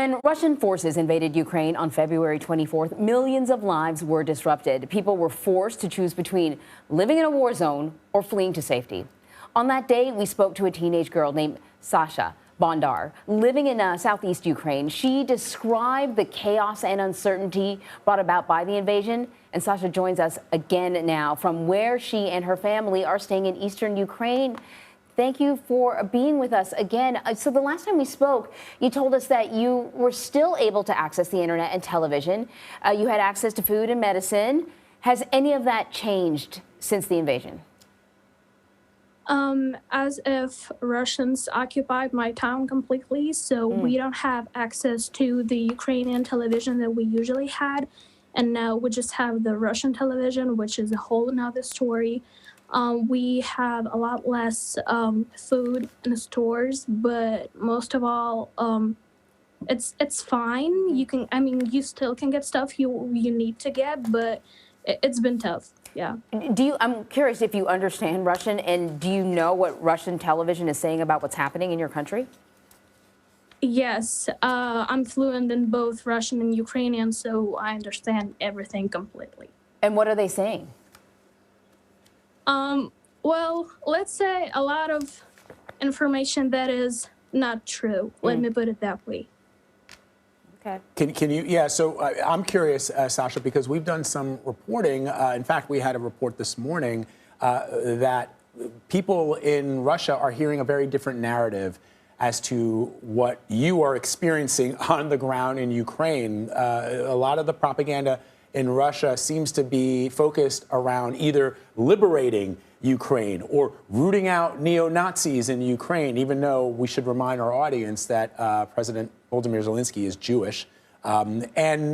When Russian forces invaded Ukraine on February 24th, millions of lives were disrupted. People were forced to choose between living in a war zone or fleeing to safety. On that day, we spoke to a teenage girl named Sasha Bondar, living in southeast Ukraine. She described the chaos and uncertainty brought about by the invasion. And Sasha joins us again now from where she and her family are staying in eastern Ukraine. Thank you for being with us again. So the last time we spoke, you told us that you were still able to access the internet and television. You had access to food and medicine. Has any of that changed since the invasion? As if Russians occupied my town completely, so we don't have access to the Ukrainian television that we usually had, and now we just have the Russian television, which is a whole another story. We have a lot less food in the stores, but most of all, it's fine. You still can get stuff you need to get, but it's been tough. Yeah. I'm curious if you understand Russian, and do you know what Russian television is saying about what's happening in your country? Yes, I'm fluent in both Russian and Ukrainian, so I understand everything completely. And what are they saying? Well, let's say a lot of information that is not true. Let me put it that way. Okay. Can you? Yeah. So I'm curious, Sasha, because we've done some reporting. In fact, we had a report this morning that people in Russia are hearing a very different narrative as to what you are experiencing on the ground in Ukraine. A lot of the propaganda in Russia seems to be focused around either liberating Ukraine or rooting out neo-Nazis in Ukraine, even though we should remind our audience that President Vladimir Zelensky is Jewish. And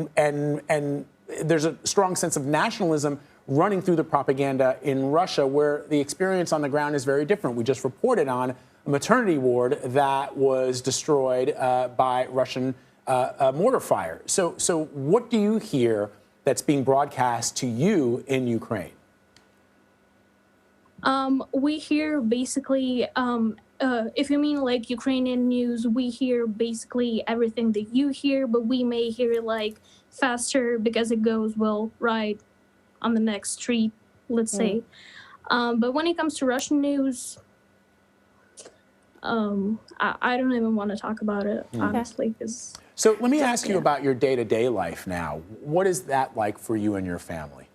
there's a strong sense of nationalism running through the propaganda in Russia, where the experience on the ground is very different. We just reported on a maternity ward that was destroyed by Russian mortar fire. So what do you hear that's being broadcast to you in Ukraine? We hear basically, if you mean like Ukrainian news, we hear basically everything that you hear, but we may hear it like faster because it goes, well, right on the next street, let's say. But when it comes to Russian news, I don't even want to talk about it, honestly. So let me ask you about your day-to-day life now. What is that like for you and your family?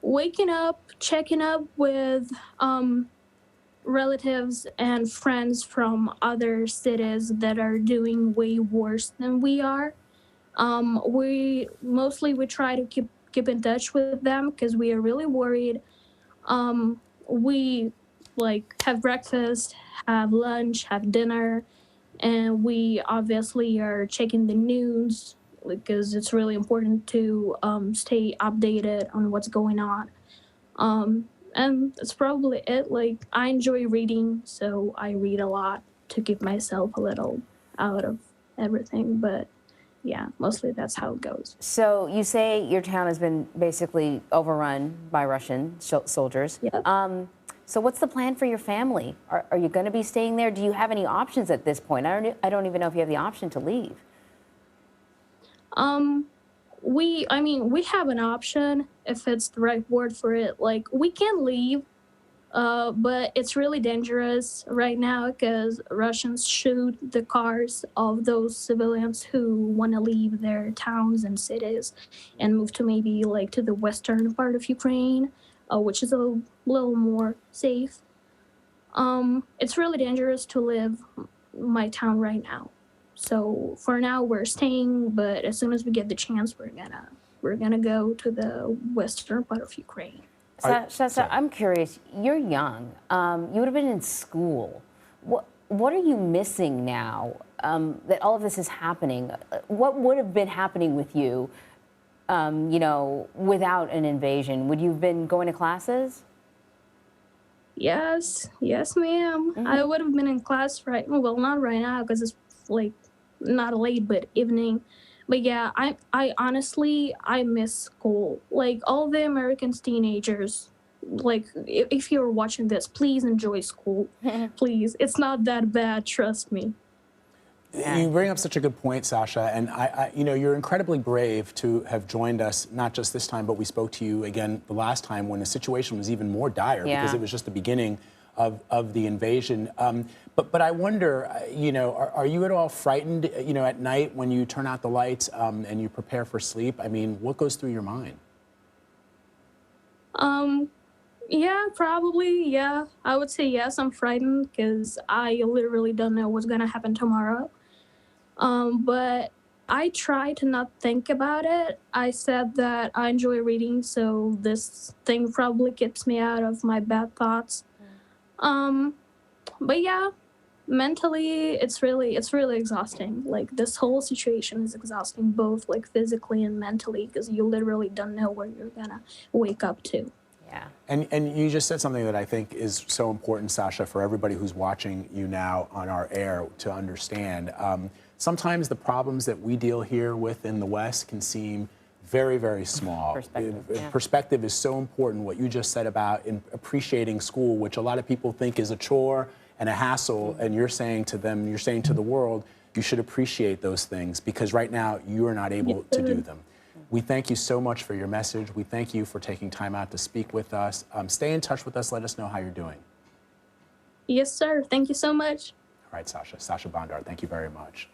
Waking up, checking up with relatives and friends from other cities that are doing way worse than we are. We try to keep in touch with them because we are really worried. We have breakfast, have lunch, have dinner, and we obviously are checking the news because it's really important to stay updated on what's going on. And that's probably it. I enjoy reading, so I read a lot to keep myself a little out of everything. But yeah, mostly that's how it goes. So you say your town has been basically overrun by Russian soldiers. Yeah. So what's the plan for your family? Are you going to be staying there? Do you have any options at this point? I don't even know if you have the option to leave. We have an option, if it's the right word for it. We can leave, but it's really dangerous right now because Russians shoot the cars of those civilians who want to leave their towns and cities and move to maybe to the western part of Ukraine, which is a little more safe. It's really dangerous to live my town right now. So for now we're staying, but as soon as we get the chance, we're gonna go to the western part of Ukraine. Sasha, I'm curious. You're young. You would have been in school. What are you missing now that all of this is happening? What would have been happening with you, without an invasion? Would you have been going to classes? Yes, ma'am. I would have been in class not right now because it's not late, but evening. But yeah, I honestly miss school. All the Americans teenagers, if you're watching this, please enjoy school. Please. It's not that bad, trust me. You bring up such a good point, Sasha, and you're incredibly brave to have joined us, not just this time, but we spoke to you again the last time when the situation was even more dire because it was just the beginning of the invasion. But I wonder, are you at all frightened, at night when you turn out the lights and you prepare for sleep? I mean, what goes through your mind? Yeah, probably. Yeah, I would say yes. I'm frightened because I literally don't know what's gonna happen tomorrow. But I try to not think about it. I said that I enjoy reading, so this thing probably gets me out of my bad thoughts. Um, but yeah, mentally, it's really exhausting. Like this whole situation is exhausting, both like physically and mentally, because you literally don't know where you're gonna wake up to. Yeah. And you just said something that I think is so important, Sasha, for everybody who's watching you now on our air to understand. Sometimes the problems that we deal here with in the West can seem very, very small. Perspective is so important. What you just said about appreciating school, which a lot of people think is a chore and a hassle, and you're saying to them, you're saying to the world, you should appreciate those things because right now you are not able to do them. We thank you so much for your message. We thank you for taking time out to speak with us. Stay in touch with us. Let us know how you're doing. Yes, sir. Thank you so much. All right, Sasha. Sasha Bondar, thank you very much.